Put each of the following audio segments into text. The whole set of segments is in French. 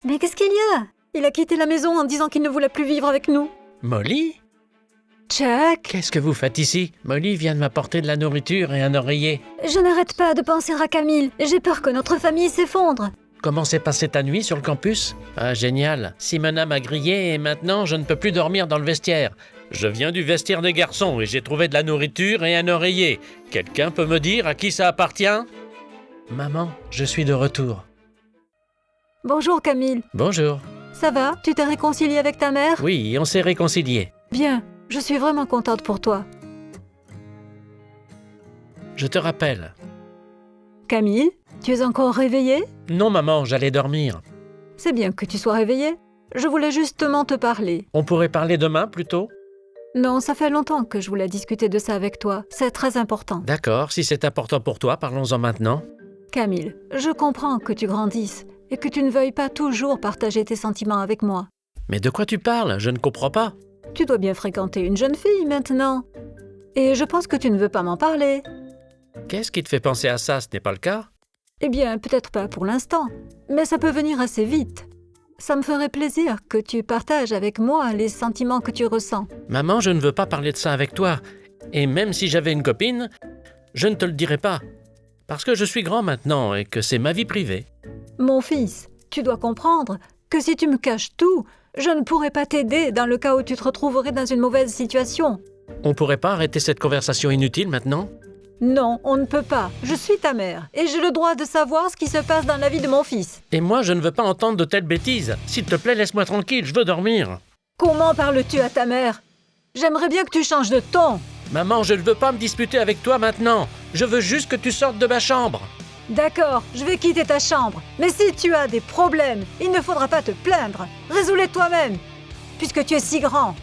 Mais qu'est-ce qu'il y a? Il a quitté la maison en disant qu'il ne voulait plus vivre avec nous. Molly? Chuck, Qu'est-ce que vous faites ici? Molly vient de m'apporter de la nourriture et un oreiller. je n'arrête pas de penser à Camille. J'ai peur que notre famille s'effondre. Comment s'est passée ta nuit sur le campus? Ah, génial. Simona m'a grillé et maintenant je ne peux plus dormir dans le vestiaire. Je viens du vestiaire des garçons et j'ai trouvé de la nourriture et un oreiller. Quelqu'un peut me dire à qui ça appartient? Maman, je suis de retour. Bonjour Camille. Bonjour. Ça va? Tu t'es réconcilié avec ta mère? Oui, on s'est réconciliés. Bien. Je suis vraiment contente pour toi. Je te rappelle. Camille, tu es encore réveillée? Non, maman, j'allais dormir. C'est bien que tu sois réveillée. Je voulais justement te parler. On pourrait parler demain, plutôt? Non, ça fait longtemps que je voulais discuter de ça avec toi. C'est très important. D'accord, si c'est important pour toi, parlons-en maintenant. Camille, je comprends que tu grandisses et que tu ne veuilles pas toujours partager tes sentiments avec moi. Mais de quoi tu parles? Je ne comprends pas. Tu dois bien fréquenter une jeune fille maintenant. Et je pense que tu ne veux pas m'en parler. Qu'est-ce qui te fait penser à ça? Ce n'est pas le cas? Eh bien, peut-être pas pour l'instant, mais ça peut venir assez vite. Ça me ferait plaisir que tu partages avec moi les sentiments que tu ressens. Maman, je ne veux pas parler de ça avec toi. Et même si j'avais une copine, je ne te le dirais pas. Parce que je suis grand maintenant et que c'est ma vie privée. Mon fils, tu dois comprendre que si tu me caches tout, je ne pourrai pas t'aider dans le cas où tu te retrouverais dans une mauvaise situation. On pourrait pas arrêter cette conversation inutile maintenant? Non, on ne peut pas. Je suis ta mère et j'ai le droit de savoir ce qui se passe dans la vie de mon fils. Et moi, je ne veux pas entendre de telles bêtises. S'il te plaît, laisse-moi tranquille, je veux dormir. Comment parles-tu à ta mère? J'aimerais bien que tu changes de ton. Maman, je ne veux pas me disputer avec toi maintenant. Je veux juste que tu sortes de ma chambre. D'accord, je vais quitter ta chambre. Mais si tu as des problèmes, il ne faudra pas te plaindre. Résous-les toi-même, puisque tu es si grand.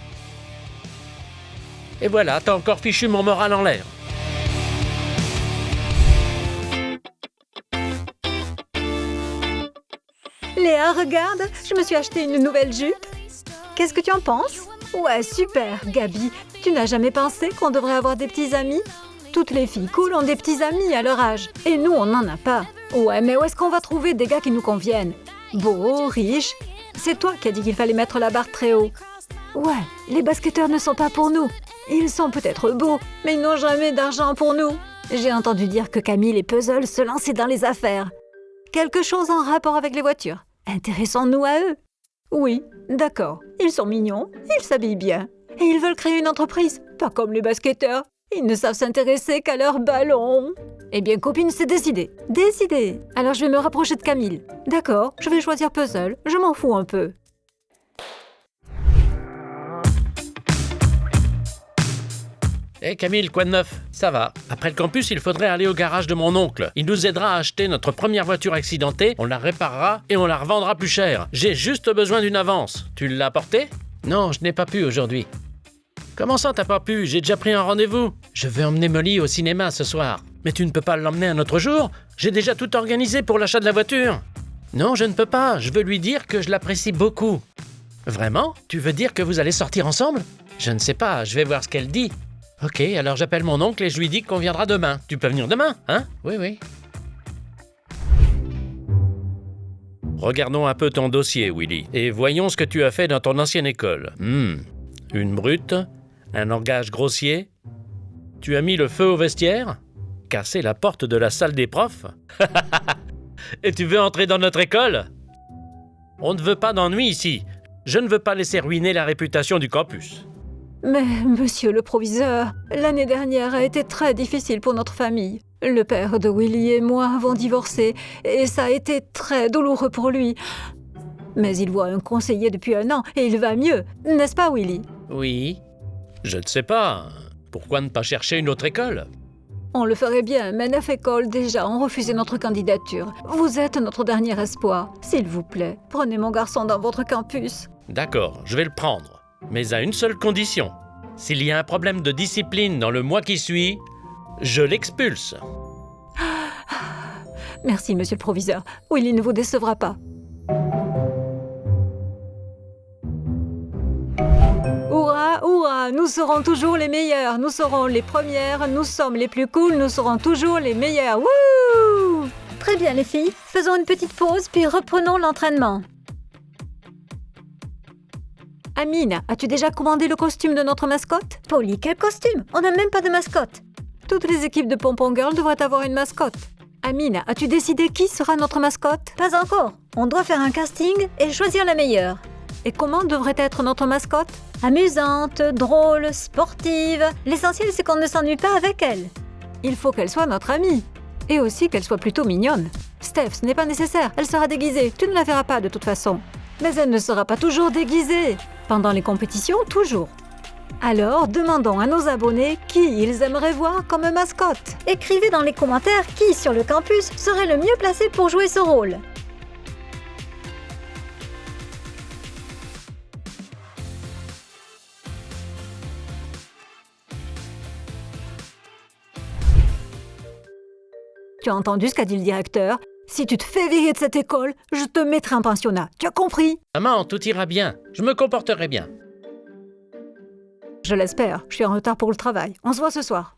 Et voilà, t'as encore fichu mon moral en l'air. Léa, regarde, je me suis acheté une nouvelle jupe. Qu'est-ce que tu en penses? Ouais, super, Gabi. Tu n'as jamais pensé qu'on devrait avoir des petits amis? Toutes les filles cool ont des petits amis à leur âge. Et nous, on n'en a pas. Ouais, mais où est-ce qu'on va trouver des gars qui nous conviennent? Beaux, riches. C'est toi qui as dit qu'il fallait mettre la barre très haut. Ouais, les basketteurs ne sont pas pour nous. Ils sont peut-être beaux, mais ils n'ont jamais d'argent pour nous. J'ai entendu dire que Camille et Puzzle se lançaient dans les affaires. Quelque chose en rapport avec les voitures. Intéressons-nous à eux. Oui, d'accord. Ils sont mignons, ils s'habillent bien. Et ils veulent créer une entreprise, pas comme les basketteurs. Ils ne savent s'intéresser qu'à leurs ballons. Eh bien, copine, c'est décidé. Décidé. Alors je vais me rapprocher de Camille. D'accord, je vais choisir Puzzle. Je m'en fous un peu. Hé Camille, quoi de neuf? Ça va. Après le campus, il faudrait aller au garage de mon oncle. Il nous aidera à acheter notre première voiture accidentée, on la réparera et on la revendra plus cher. J'ai juste besoin d'une avance. Tu l'as apportée? Non, je n'ai pas pu aujourd'hui. Comment ça, t'as pas pu? J'ai déjà pris un rendez-vous. Je vais emmener Molly au cinéma ce soir. Mais tu ne peux pas l'emmener un autre jour? J'ai déjà tout organisé pour l'achat de la voiture. Non, je ne peux pas. Je veux lui dire que je l'apprécie beaucoup. Vraiment? Tu veux dire que vous allez sortir ensemble? Je ne sais pas, je vais voir ce qu'elle dit. Ok, alors j'appelle mon oncle et je lui dis qu'on viendra demain. Tu peux venir demain, hein? Oui, oui. Regardons un peu ton dossier, Willy, et voyons ce que tu as fait dans ton ancienne école. Une brute? Un langage grossier? Tu as mis le feu au vestiaire? Cassé la porte de la salle des profs? Et tu veux entrer dans notre école? On ne veut pas d'ennui ici. Je ne veux pas laisser ruiner la réputation du campus. Mais, monsieur le proviseur, l'année dernière a été très difficile pour notre famille. Le père de Willy et moi avons divorcé et ça a été très douloureux pour lui. Mais il voit un conseiller depuis 1 an et il va mieux, n'est-ce pas, Willy? Oui. Je ne sais pas. Pourquoi ne pas chercher une autre école? On le ferait bien, mais 9 écoles déjà ont refusé notre candidature. Vous êtes notre dernier espoir. S'il vous plaît, prenez mon garçon dans votre campus. D'accord, je vais le prendre. Mais à une seule condition. S'il y a un problème de discipline dans le mois qui suit, je l'expulse. Merci, monsieur le proviseur. Willy ne vous décevra pas. Hurrah, hurrah, nous serons toujours les meilleurs. Nous serons les premières, nous sommes les plus cool, nous serons toujours les meilleurs. Wouh! Très bien, les filles. Faisons une petite pause, puis reprenons l'entraînement. Amine, as-tu déjà commandé le costume de notre mascotte? Polly, quel costume? On n'a même pas de mascotte. Toutes les équipes de Pompon Girl devraient avoir une mascotte. Amine, as-tu décidé qui sera notre mascotte? Pas encore. On doit faire un casting et choisir la meilleure. Et comment devrait être notre mascotte? Amusante, drôle, sportive. L'essentiel, c'est qu'on ne s'ennuie pas avec elle. Il faut qu'elle soit notre amie. Et aussi qu'elle soit plutôt mignonne. Steph, ce n'est pas nécessaire, elle sera déguisée. Tu ne la verras pas de toute façon. Mais elle ne sera pas toujours déguisée. Pendant les compétitions, toujours. Alors, demandons à nos abonnés qui ils aimeraient voir comme mascotte. Écrivez dans les commentaires qui, sur le campus, serait le mieux placé pour jouer ce rôle. Tu as entendu ce qu'a dit le directeur? Si tu te fais virer de cette école, je te mettrai en pensionnat. Tu as compris? Maman, tout ira bien. Je me comporterai bien. Je l'espère. Je suis en retard pour le travail. On se voit ce soir.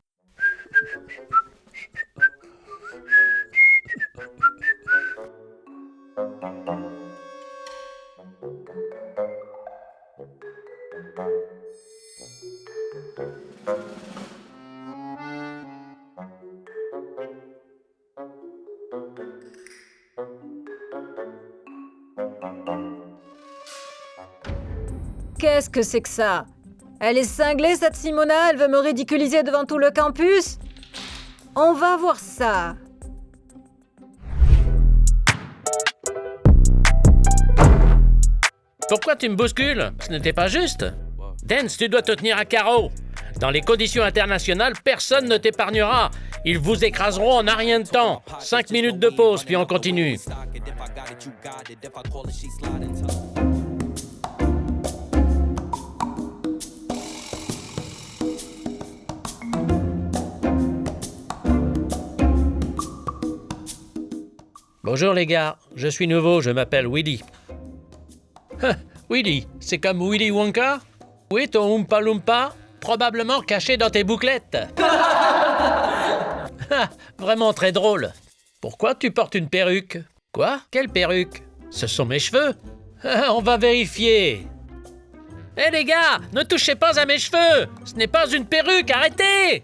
Qu'est-ce que c'est que ça? Elle est cinglée, cette Simona, elle veut me ridiculiser devant tout le campus? On va voir ça. Pourquoi tu me bouscules? Ce n'était pas juste. Dance, tu dois te tenir à carreau. Dans les conditions internationales, personne ne t'épargnera. Ils vous écraseront en un rien de temps. 5 minutes de pause, puis on continue. Bonjour les gars, je suis nouveau, je m'appelle Willy. Willy, c'est comme Willy Wonka? Où est ton Oompa Loompa? Probablement caché dans tes bouclettes. Vraiment très drôle. Pourquoi tu portes une perruque? Quoi? Quelle perruque? Ce sont mes cheveux. On va vérifier. Hé les gars, ne touchez pas à mes cheveux! Ce n'est pas une perruque, arrêtez!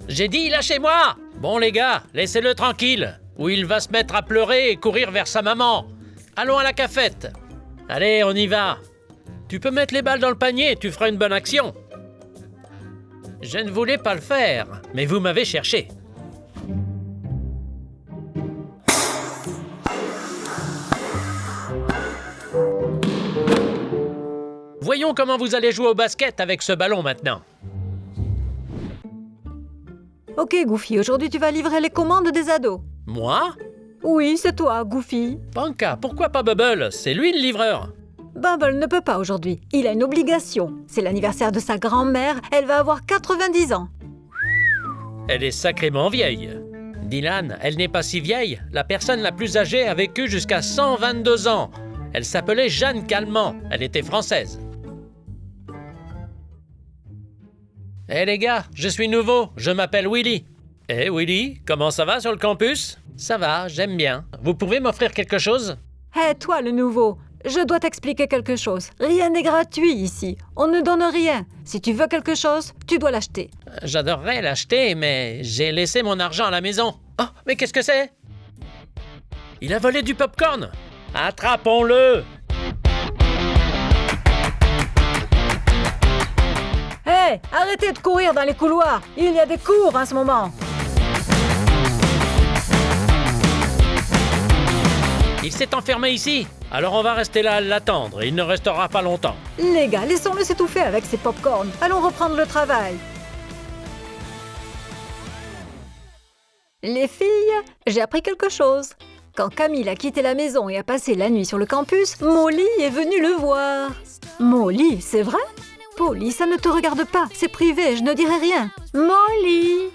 J'ai dit, lâchez-moi! Bon les gars, laissez-le tranquille, ou il va se mettre à pleurer et courir vers sa maman. Allons à la cafette. Allez, on y va. Tu peux mettre les balles dans le panier, tu feras une bonne action. Je ne voulais pas le faire, mais vous m'avez cherché. Voyons comment vous allez jouer au basket avec ce ballon maintenant. Ok, Goofy, aujourd'hui tu vas livrer les commandes des ados. Moi? Oui, c'est toi, Goofy. Panka, pourquoi pas Bubble? C'est lui le livreur. Bubble ne peut pas aujourd'hui. Il a une obligation. C'est l'anniversaire de sa grand-mère. Elle va avoir 90 ans. Elle est sacrément vieille. Dylan, elle n'est pas si vieille. La personne la plus âgée a vécu jusqu'à 122 ans. Elle s'appelait Jeanne Calment. Elle était française. Hé les gars, je suis nouveau. Je m'appelle Willy. Hé Willy, comment ça va sur le campus? Ça va, j'aime bien. Vous pouvez m'offrir quelque chose? Hé, toi le nouveau, je dois t'expliquer quelque chose. Rien n'est gratuit ici. On ne donne rien. Si tu veux quelque chose, tu dois l'acheter. J'adorerais l'acheter, mais j'ai laissé mon argent à la maison. Oh, mais qu'est-ce que c'est? Il a volé du popcorn. Attrapons-le! Hé, arrêtez de courir dans les couloirs. Il y a des cours en ce moment. Il s'est enfermé ici. Alors on va rester là à l'attendre. Il ne restera pas longtemps. Les gars, laissons-le s'étouffer avec ses pop-corn. Allons reprendre le travail. Les filles, j'ai appris quelque chose. Quand Camille a quitté la maison et a passé la nuit sur le campus, Molly est venue le voir. Molly, c'est vrai? Polly, ça ne te regarde pas. C'est privé, je ne dirai rien. Molly!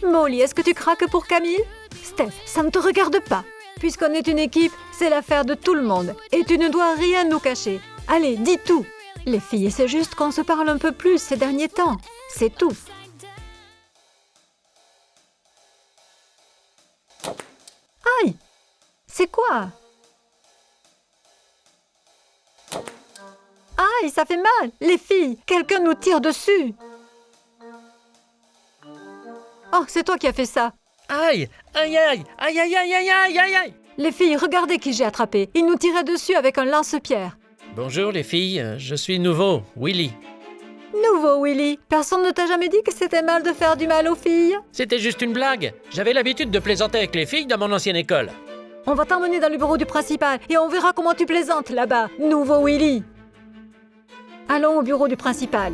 Molly, est-ce que tu craques pour Camille? Steph, ça ne te regarde pas. Puisqu'on est une équipe, c'est l'affaire de tout le monde. Et tu ne dois rien nous cacher. Allez, dis tout. Les filles, c'est juste qu'on se parle un peu plus ces derniers temps. C'est tout. Aïe! C'est quoi? Aïe, ça fait mal. Les filles, quelqu'un nous tire dessus. Oh, c'est toi qui as fait ça. Aïe! Aïe aïe! Aïe aïe aïe aïe aïe aïe aïe! Les filles, regardez qui j'ai attrapé. Il nous tirait dessus avec un lance-pierre. Bonjour les filles, je suis nouveau, Willy. Nouveau, Willy. Personne ne t'a jamais dit que c'était mal de faire du mal aux filles? C'était juste une blague. J'avais l'habitude de plaisanter avec les filles dans mon ancienne école. On va t'emmener dans le bureau du principal et on verra comment tu plaisantes là-bas. Nouveau Willy. Allons au bureau du principal.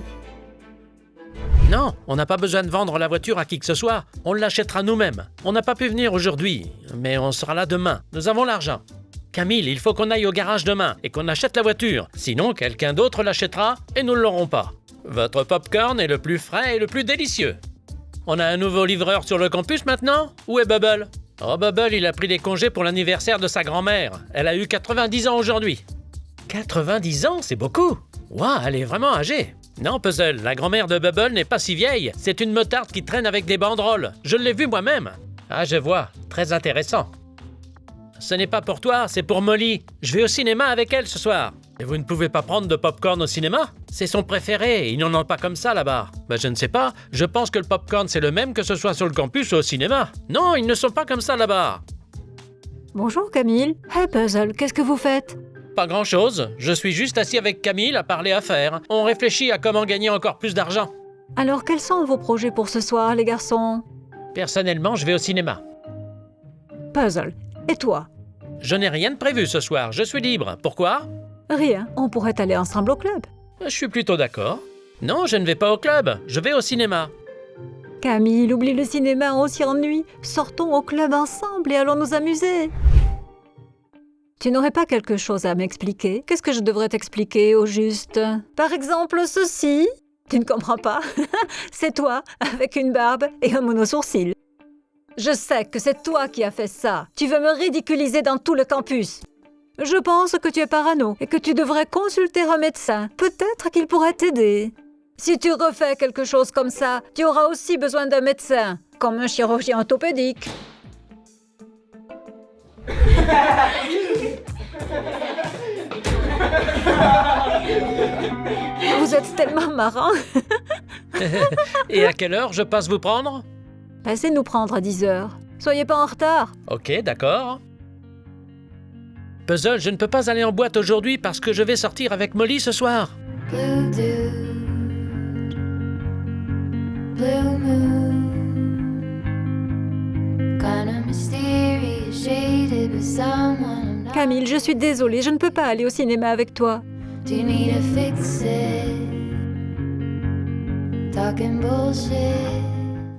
Non, on n'a pas besoin de vendre la voiture à qui que ce soit. On l'achètera nous-mêmes. On n'a pas pu venir aujourd'hui, mais on sera là demain. Nous avons l'argent. Camille, il faut qu'on aille au garage demain et qu'on achète la voiture. Sinon, quelqu'un d'autre l'achètera et nous ne l'aurons pas. Votre popcorn est le plus frais et le plus délicieux. On a un nouveau livreur sur le campus maintenant? Où est Bubble? Oh, Bubble, il a pris des congés pour l'anniversaire de sa grand-mère. Elle a eu 90 ans aujourd'hui. 90 ans, c'est beaucoup. Waouh, elle est vraiment âgée. Non, Puzzle, la grand-mère de Bubble n'est pas si vieille. C'est une motarde qui traîne avec des banderoles. Je l'ai vue moi-même. Ah, je vois. Très intéressant. Ce n'est pas pour toi, c'est pour Molly. Je vais au cinéma avec elle ce soir. Et vous ne pouvez pas prendre de popcorn au cinéma? C'est son préféré, ils n'en ont pas comme ça là-bas. Ben je ne sais pas, je pense que le popcorn c'est le même que ce soit sur le campus ou au cinéma. Non, ils ne sont pas comme ça là-bas. Bonjour Camille. Hey Puzzle, qu'est-ce que vous faites? Pas grand-chose, je suis juste assis avec Camille à parler affaires. On réfléchit à comment gagner encore plus d'argent. Alors quels sont vos projets pour ce soir, les garçons? Personnellement, je vais au cinéma. Puzzle, et toi? Je n'ai rien de prévu ce soir, je suis libre. Pourquoi? Rien, on pourrait aller ensemble au club. Je suis plutôt d'accord. Non, je ne vais pas au club, je vais au cinéma. Camille, oublie le cinéma, on s'y ennuie. Sortons au club ensemble et allons nous amuser. Tu n'aurais pas quelque chose à m'expliquer? Qu'est-ce que je devrais t'expliquer au juste? Par exemple, ceci? Tu ne comprends pas? C'est toi, avec une barbe et un monosourcil. Je sais que c'est toi qui as fait ça. Tu veux me ridiculiser dans tout le campus. Je pense que tu es parano et que tu devrais consulter un médecin. Peut-être qu'il pourrait t'aider. Si tu refais quelque chose comme ça, tu auras aussi besoin d'un médecin, comme un chirurgien orthopédique. Vous êtes tellement marrant. Et à quelle heure je passe vous prendre? Passez nous prendre à 10 heures. Soyez pas en retard. Ok, d'accord. Puzzle, je ne peux pas aller en boîte aujourd'hui parce que je vais sortir avec Molly ce soir. Blue dude, blue moon, kinda mysterious, shaded with someone I'm not. Camille, je suis désolée, je ne peux pas aller au cinéma avec toi. Do you need to fix it? Talking bullshit.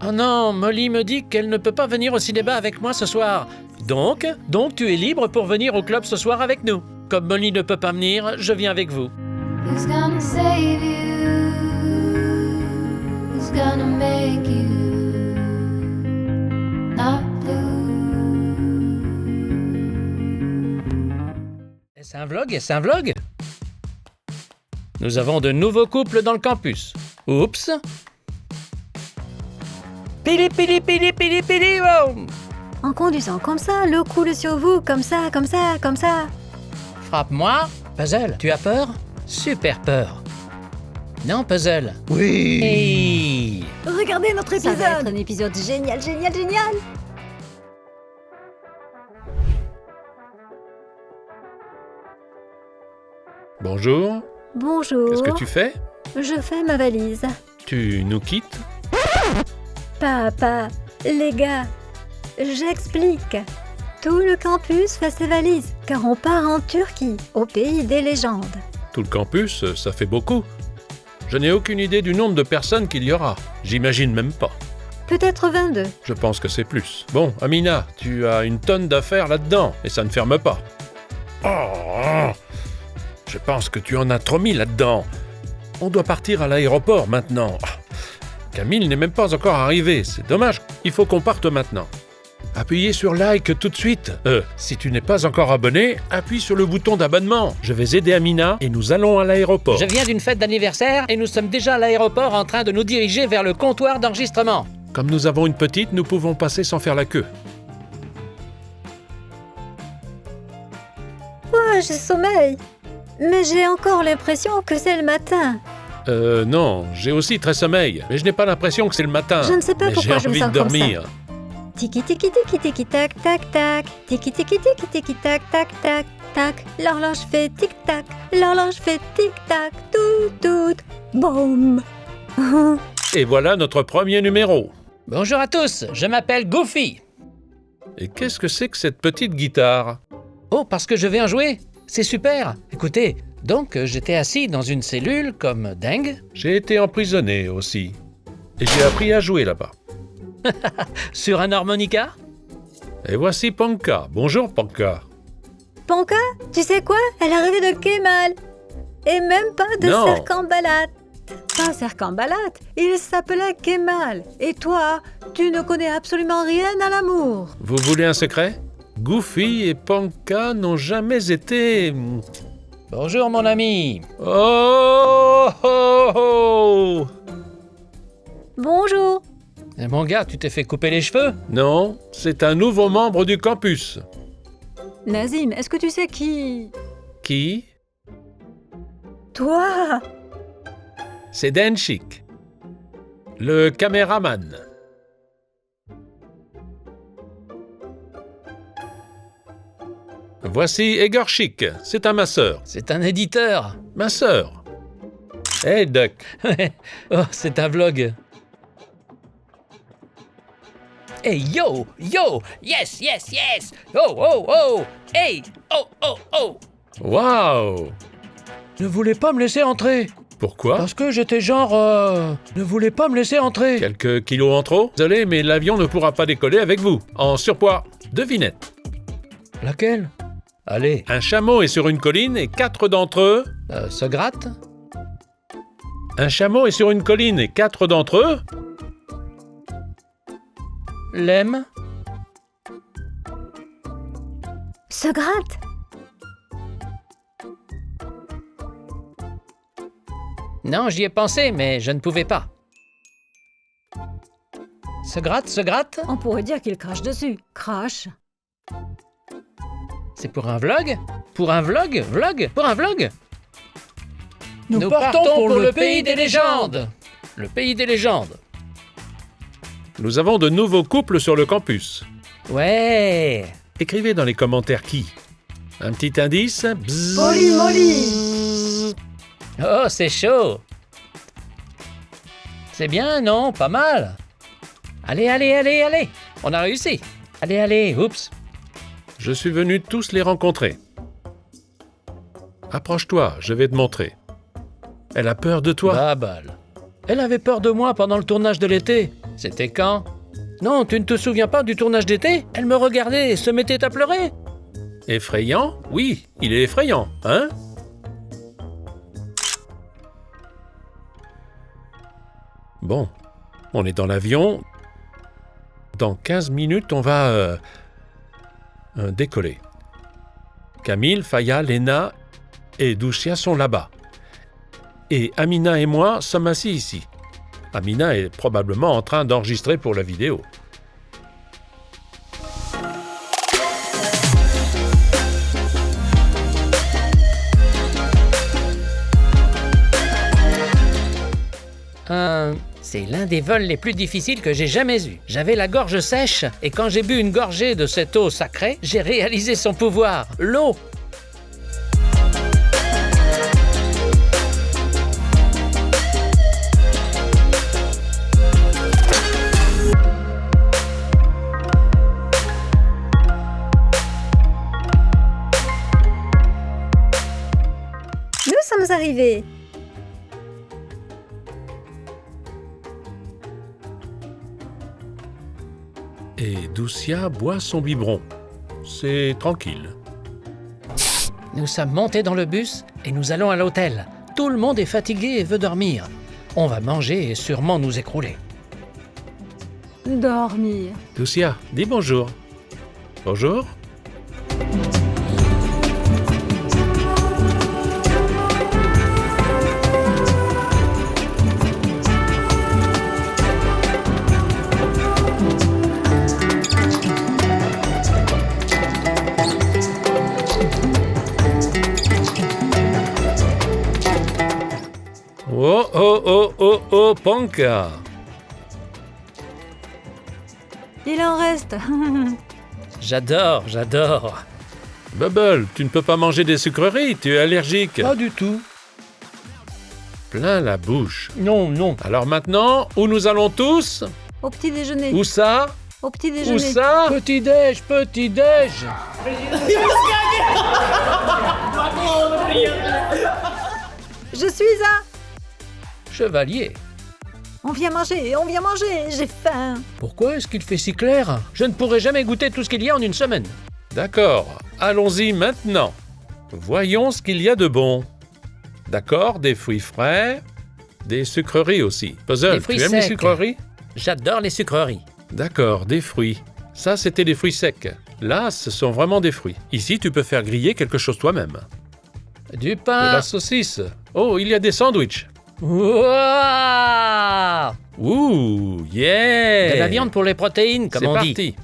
Oh non, Molly me dit qu'elle ne peut pas venir au cinéma avec moi ce soir. Donc tu es libre pour venir au club ce soir avec nous. Comme Molly ne peut pas venir, je viens avec vous. Who's gonna save you? Who's gonna make you not blue? Est-ce un vlog? Est-ce un vlog? Nous avons de nouveaux couples dans le campus. Oups! Pili pili pili pili pili oh. En conduisant comme ça, l'eau coule sur vous, comme ça, comme ça, comme ça. Frappe-moi. Puzzle, tu as peur? Super peur. Non, Puzzle? Oui. Hey. Regardez notre épisode. Ça va être un épisode génial, génial, génial. Bonjour, Bonjour. qu'est-ce que tu fais? Je fais ma valise. Tu nous quittes? Papa, les gars, j'explique. Tout le campus fait ses valises, car on part en Turquie, au pays des légendes. Tout le campus, ça fait beaucoup. Je n'ai aucune idée du nombre de personnes qu'il y aura. J'imagine même pas. Peut-être 22. Je pense que c'est plus. Bon, Amina, tu as une tonne d'affaires là-dedans, et ça ne ferme pas. Oh, je pense que tu en as trop mis là-dedans. On doit partir à l'aéroport maintenant. Camille n'est même pas encore arrivé, c'est dommage. Il faut qu'on parte maintenant. Appuyez sur like tout de suite. Si tu n'es pas encore abonné, appuie sur le bouton d'abonnement. Je vais aider Amina et nous allons à l'aéroport. Je viens d'une fête d'anniversaire et nous sommes déjà à l'aéroport en train de nous diriger vers le comptoir d'enregistrement. Comme nous avons une petite, nous pouvons passer sans faire la queue. Ouais, j'ai sommeil. Mais j'ai encore l'impression que c'est le matin. Non, j'ai aussi très sommeil, mais je n'ai pas l'impression que c'est le matin. Je ne sais pas mais pourquoi j'ai je me envie sens de comme ça. dormir. Tiki tiki tiki tiki tac tac tac. Tiki tiki tiki tiki tac tac tac tac. L'horloge fait tic tac. L'horloge fait tic tac. Tout tout. Boum. Et voilà notre premier numéro. Bonjour à tous, je m'appelle Goofy. Et qu'est-ce que c'est que cette petite guitare? Oh, parce que je vais en jouer. C'est super. Écoutez, donc j'étais assis dans une cellule comme dingue. J'ai été emprisonné aussi. Et j'ai appris à jouer là-bas. Sur un harmonica. Et voici Panka. Bonjour Panka. Panka, tu sais quoi? Elle a rêvé de Kemal. Et même pas de Non. Cercambalate. Pas Cercambalate, il s'appelait Kemal. Et toi, tu ne connais absolument rien à l'amour. Vous voulez un secret? Goofy et Panka n'ont jamais été... Bonjour mon ami. Oh, oh, oh. Bonjour. Eh, mon gars, tu t'es fait couper les cheveux? Non, c'est un nouveau membre du campus. Nazim, est-ce que tu sais qui... Qui? Toi. C'est Denchik, le caméraman. Voici Egorchik, c'est un masseur. C'est un éditeur. Masseur. Hey Duck, Oh, c'est un vlog. Hey yo, yo, yes, yes, yes. Oh, oh, oh. Hey, oh, oh, oh. waouh! Ne voulez pas me laisser entrer. Pourquoi? Parce que j'étais genre... ne voulez pas me laisser entrer. Quelques kilos en trop? Désolé, mais l'avion ne pourra pas décoller avec vous. En surpoids. Devinette. Laquelle? Allez, Un chameau est sur une colline et 4 d'entre eux... se gratte. Un chameau est sur une colline et 4 d'entre eux... L'aime. Se gratte. Non, j'y ai pensé, mais je ne pouvais pas. Se gratte, se gratte. On pourrait dire qu'il crache dessus. Crache. C'est pour un vlog? Pour un vlog? Vlog? Pour un vlog? Nous partons pour le pays des légendes. Le pays des légendes. Nous avons de nouveaux couples sur le campus. Ouais. Écrivez dans les commentaires qui. Un petit indice. Bzzz. Molly, Molly. Oh, c'est chaud. C'est bien, non? Pas mal. Allez, allez, allez, allez. On a réussi. Allez, allez, oups. Je suis venu tous les rencontrer. Approche-toi, je vais te montrer. Elle a peur de toi. Babal. Elle avait peur de moi pendant le tournage de l'été. C'était quand? Non, tu ne te souviens pas du tournage d'été? Elle me regardait et se mettait à pleurer. Effrayant? Oui, il est effrayant, hein? Bon, on est dans l'avion. Dans 15 minutes, on va décoller. Camille, Faya, Léna et Doucia sont là-bas. Et Amina et moi sommes assis ici. Amina est probablement en train d'enregistrer pour la vidéo. C'est l'un des vols les plus difficiles que j'ai jamais eus. J'avais la gorge sèche et quand j'ai bu une gorgée de cette eau sacrée, j'ai réalisé son pouvoir, l'eau. Nous sommes arrivés. Et Doucia boit son biberon. C'est tranquille. Nous sommes montés dans le bus et nous allons à l'hôtel. Tout le monde est fatigué et veut dormir. On va manger et sûrement nous écrouler. Dormir. Doucia, dis bonjour. Bonjour. Oh, oh, oh, oh, oh, Panka. Il en reste. J'adore. Bubble, tu ne peux pas manger des sucreries, tu es allergique. Pas du tout. Plein la bouche. Non. Alors maintenant, où nous allons tous? Au petit déjeuner. Où ça? Au petit Où déjeuner. ça? Petit-déj. Je suis à... Chevalier. On vient manger, j'ai faim. Pourquoi est-ce qu'il fait si clair? Je ne pourrai jamais goûter tout ce qu'il y a en une semaine. D'accord, allons-y maintenant. Voyons ce qu'il y a de bon. D'accord, des fruits frais, des sucreries aussi. Puzzle, Des fruits tu aimes les secs. sucreries? J'adore les sucreries. D'accord, des fruits. Ça, c'était des fruits secs. Là, ce sont vraiment des fruits. Ici, tu peux faire griller quelque chose toi-même. Du De pain. la saucisse. Oh, il y a des sandwichs. Ouah! Ouh, yeah! De la viande pour les protéines, comme on C'est dit. parti.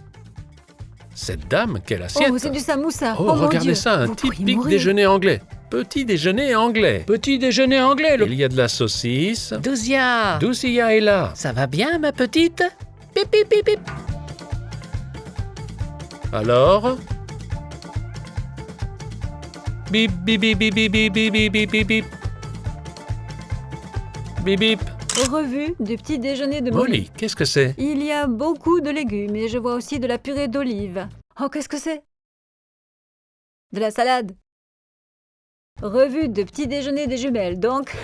Cette dame, quelle assiette! Oh, c'est du samoussa. Oh, mon regardez Dieu. ça, un Vous pourriez typique mourir. déjeuner anglais. Petit déjeuner anglais. Petit déjeuner anglais, Il y a de la saucisse. Douzia! Doucia est là. Ça va bien, ma petite? Pip, pip, pip, pip. Alors? Bip, bip, bip, bip, bip, bip, bip, bip, bip, bip. Bip, bip. Revue du petit déjeuner de Molly. Molly, qu'est-ce que c'est? Il y a beaucoup de légumes et je vois aussi de la purée d'olive. Oh, qu'est-ce que c'est? De la salade. Revue de petit déjeuner des jumelles, donc.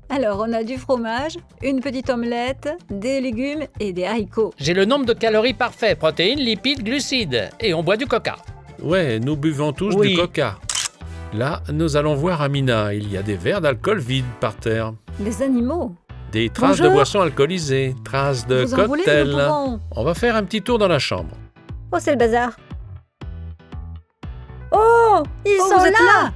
Alors, on a du fromage, une petite omelette, des légumes et des haricots. J'ai le nombre de calories parfait, protéines, lipides, glucides. Et on boit du coca. Ouais, nous buvons tous Oui. du coca. Là, nous allons voir Amina. Il y a des verres d'alcool vides par terre. Des animaux. Des traces Bonjour. de boissons alcoolisées, traces de Vous en voulez, nous cocktails. pouvons. On va faire un petit tour dans la chambre. Oh, c'est le bazar. Oh, ils Oh, sont vous êtes là. là.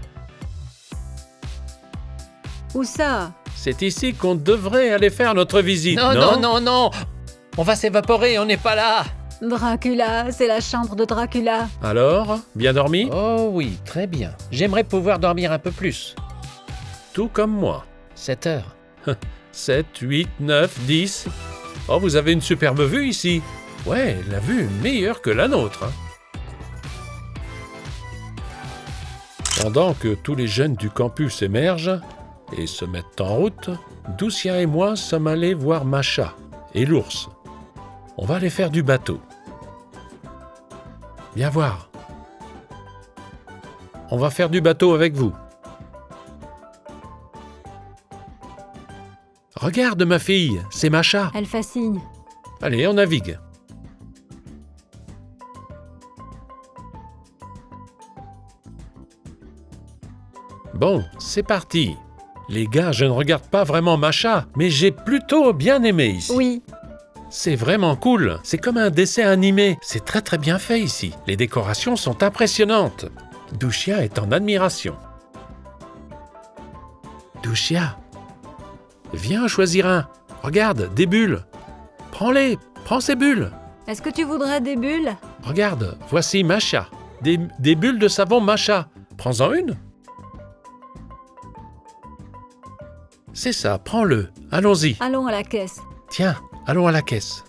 Où ça? C'est ici qu'on devrait aller faire notre visite, Non. On va s'évaporer, on n'est pas là. Dracula, c'est la chambre de Dracula. Alors, bien dormi? Oh oui, très bien. J'aimerais pouvoir dormir un peu plus. Tout comme moi. 7 heures. 7, 8, 9, 10. Oh, vous avez une superbe vue ici. Ouais, la vue est meilleure que la nôtre. Hein. Pendant que tous les jeunes du campus émergent et se mettent en route, Doucia et moi sommes allés voir Macha et l'ours. On va aller faire du bateau. Viens voir. On va faire du bateau avec vous. Regarde ma fille, c'est Macha. Elle fascine. Allez, on navigue. Bon, c'est parti. Les gars, je ne regarde pas vraiment Macha, mais j'ai plutôt bien aimé ici. Oui. C'est vraiment cool. C'est comme un dessin animé. C'est très très bien fait ici. Les décorations sont impressionnantes. Doucia est en admiration. Doucia, viens choisir un. Regarde, des bulles. Prends-les, prends ces bulles. Est-ce que tu voudrais des bulles? Regarde, voici Macha. Des bulles de savon Macha. Prends-en une. C'est ça, prends-le. Allons-y. Allons à la caisse. Tiens, allons à la caisse.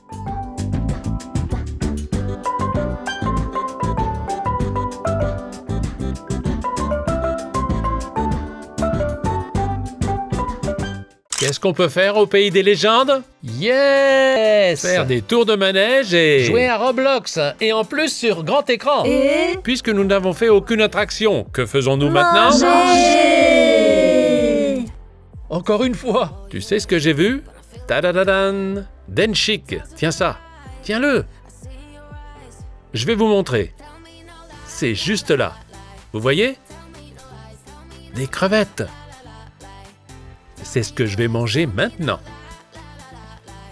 Qu'est-ce qu'on peut faire au pays des légendes? Yes! Faire des tours de manège et... Jouer à Roblox, et en plus sur grand écran. Et... Puisque nous n'avons fait aucune attraction, que faisons-nous maintenant? Manger. Encore une fois. Tu sais ce que j'ai vu? Tadadadan! Denchik, tiens ça. Tiens-le. Je vais vous montrer. C'est juste là. Vous voyez? Des crevettes. C'est ce que je vais manger maintenant.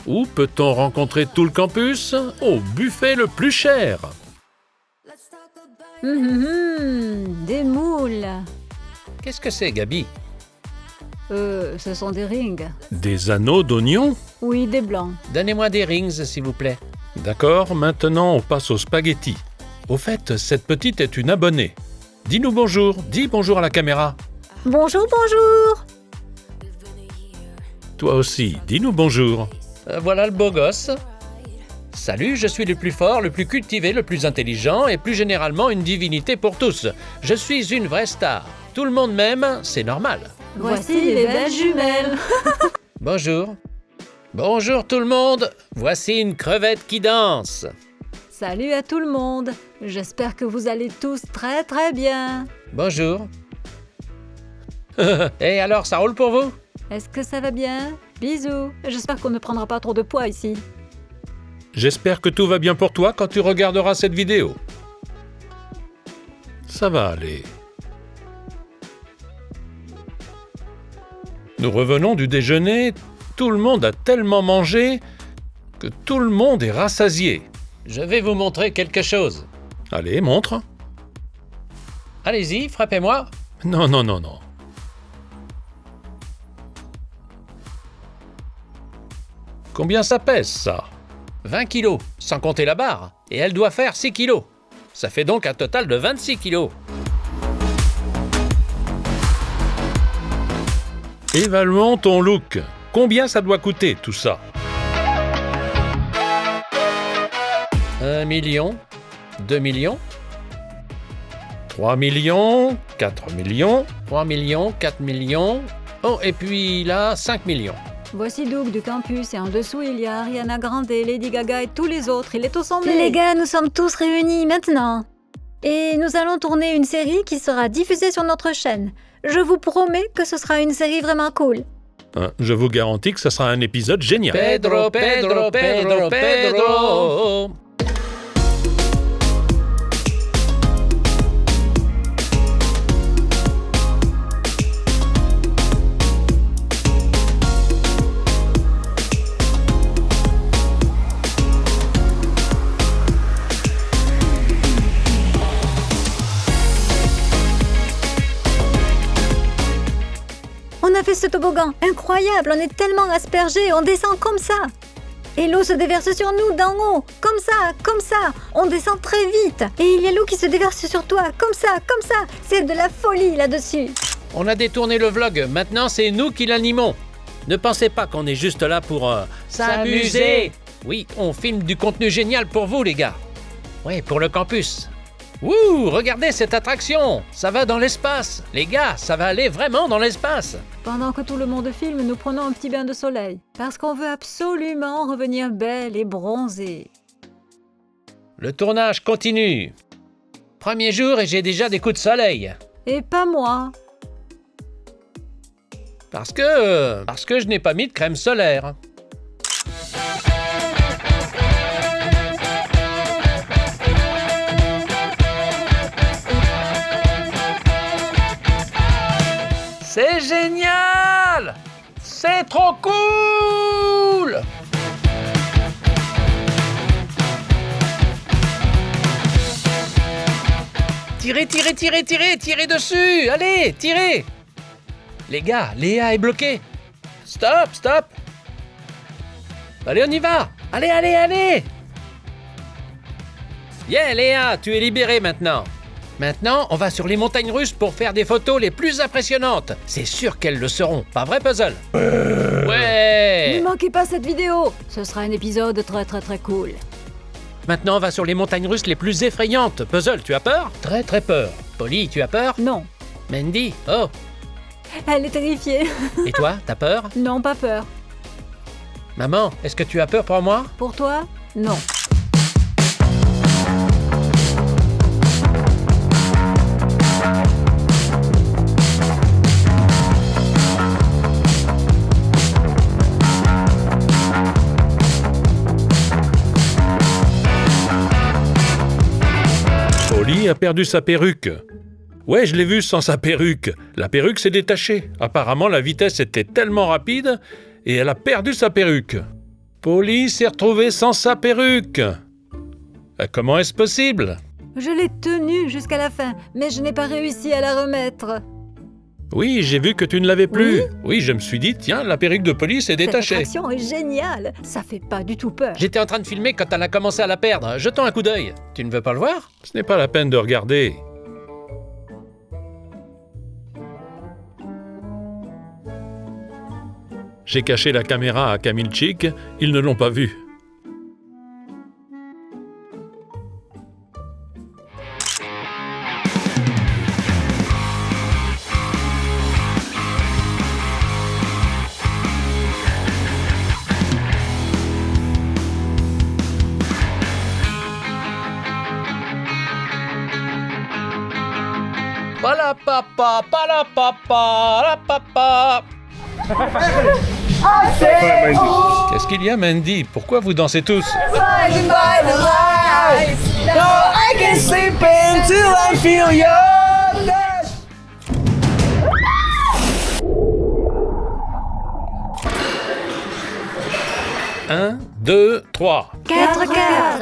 Où peut-on rencontrer tout le campus? Au buffet le plus cher. Des moules. Qu'est-ce que c'est, Gabi? Ce sont des rings. Des anneaux d'oignons? Oui, des blancs. Donnez-moi des rings, s'il vous plaît. D'accord, maintenant on passe aux spaghettis. Au fait, cette petite est une abonnée. Dis-nous bonjour, dis bonjour à la caméra. Bonjour, bonjour. Toi aussi, dis-nous bonjour. Voilà le beau gosse. Salut, je suis le plus fort, le plus cultivé, le plus intelligent et plus généralement une divinité pour tous. Je suis une vraie star. Tout le monde m'aime, c'est normal. Voici les belles jumelles. Bonjour. Bonjour tout le monde. Voici une crevette qui danse. Salut à tout le monde. J'espère que vous allez tous très très bien. Bonjour. Et alors, ça roule pour vous? Est-ce que ça va bien? Bisous. J'espère qu'on ne prendra pas trop de poids ici. J'espère que tout va bien pour toi quand tu regarderas cette vidéo. Ça va aller. Nous revenons du déjeuner, tout le monde a tellement mangé que tout le monde est rassasié. Je vais vous montrer quelque chose. Allez, montre. Allez-y, frappez-moi. Non, non, non, non. Combien ça pèse, ça? 20 kilos, sans compter la barre. Et elle doit faire 6 kilos. Ça fait donc un total de 26 kilos. Évaluons ton look. Combien ça doit coûter, tout ça? 1 million, 2 millions, 3 millions, 4 millions. 3 millions, 4 millions. Oh, et puis là, 5 millions. Voici Doug du campus et en dessous il y a Ariana Grande, Lady Gaga et tous les autres. Il est au sommet. Les gars, nous sommes tous réunis maintenant. Et nous allons tourner une série qui sera diffusée sur notre chaîne. Je vous promets que ce sera une série vraiment cool. Je vous garantis que ce sera un épisode génial. Pedro, Pedro, Pedro, Pedro. On a fait ce toboggan, incroyable, on est tellement aspergés, on descend comme ça. Et l'eau se déverse sur nous d'en haut, comme ça, on descend très vite. Et il y a l'eau qui se déverse sur toi, comme ça, c'est de la folie là-dessus. On a détourné le vlog, maintenant c'est nous qui l'animons. Ne pensez pas qu'on est juste là pour s'amuser. Oui, on filme du contenu génial pour vous les gars. Oui, pour le campus. Wouh, regardez cette attraction, ça va dans l'espace. Les gars, ça va aller vraiment dans l'espace. Pendant que tout le monde filme, nous prenons un petit bain de soleil. Parce qu'on veut absolument revenir belle et bronzée. Le tournage continue. Premier jour et j'ai déjà des coups de soleil. Et pas moi. Parce que je n'ai pas mis de crème solaire. C'est génial! C'est trop cool! Tirez, tirez, tirez, tirez, tirez dessus! Allez, tirez! Les gars, Léa est bloquée. Stop, stop! Allez, on y va! Allez, allez, allez! Yeah, Léa, tu es libérée maintenant. Maintenant, on va sur les montagnes russes pour faire des photos les plus impressionnantes. C'est sûr qu'elles le seront, pas vrai, Puzzle? Ouais! Ne manquez pas cette vidéo. Ce sera un épisode très très très cool. Maintenant, on va sur les montagnes russes les plus effrayantes. Puzzle, tu as peur? Très très peur. Polly, tu as peur? Non. Mandy? Oh! Elle est terrifiée. Et toi, t'as peur? Non, pas peur. Maman, est-ce que tu as peur pour moi? Pour toi? Non. Polly a perdu sa perruque. Ouais, je l'ai vue sans sa perruque. La perruque s'est détachée. Apparemment, la vitesse était tellement rapide et elle a perdu sa perruque. Polly s'est retrouvée sans sa perruque. Comment est-ce possible? Je l'ai tenue jusqu'à la fin, mais je n'ai pas réussi à la remettre. Oui, j'ai vu que tu ne l'avais plus. Oui. Oui, je me suis dit, tiens, la perruque de Polly s'est détachée. Cette attraction est géniale. Ça fait pas du tout peur. J'étais en train de filmer quand elle a commencé à la perdre. Jetons un coup d'œil. Tu ne veux pas le voir? Ce n'est pas la peine de regarder. J'ai caché la caméra à Kamilchik, ils ne l'ont pas vue. Palapapa, palapapa, palapapa. Qu'est-ce qu'il y a, Mandy? Pourquoi vous dansez tous? Un, deux, trois. 4 quarts.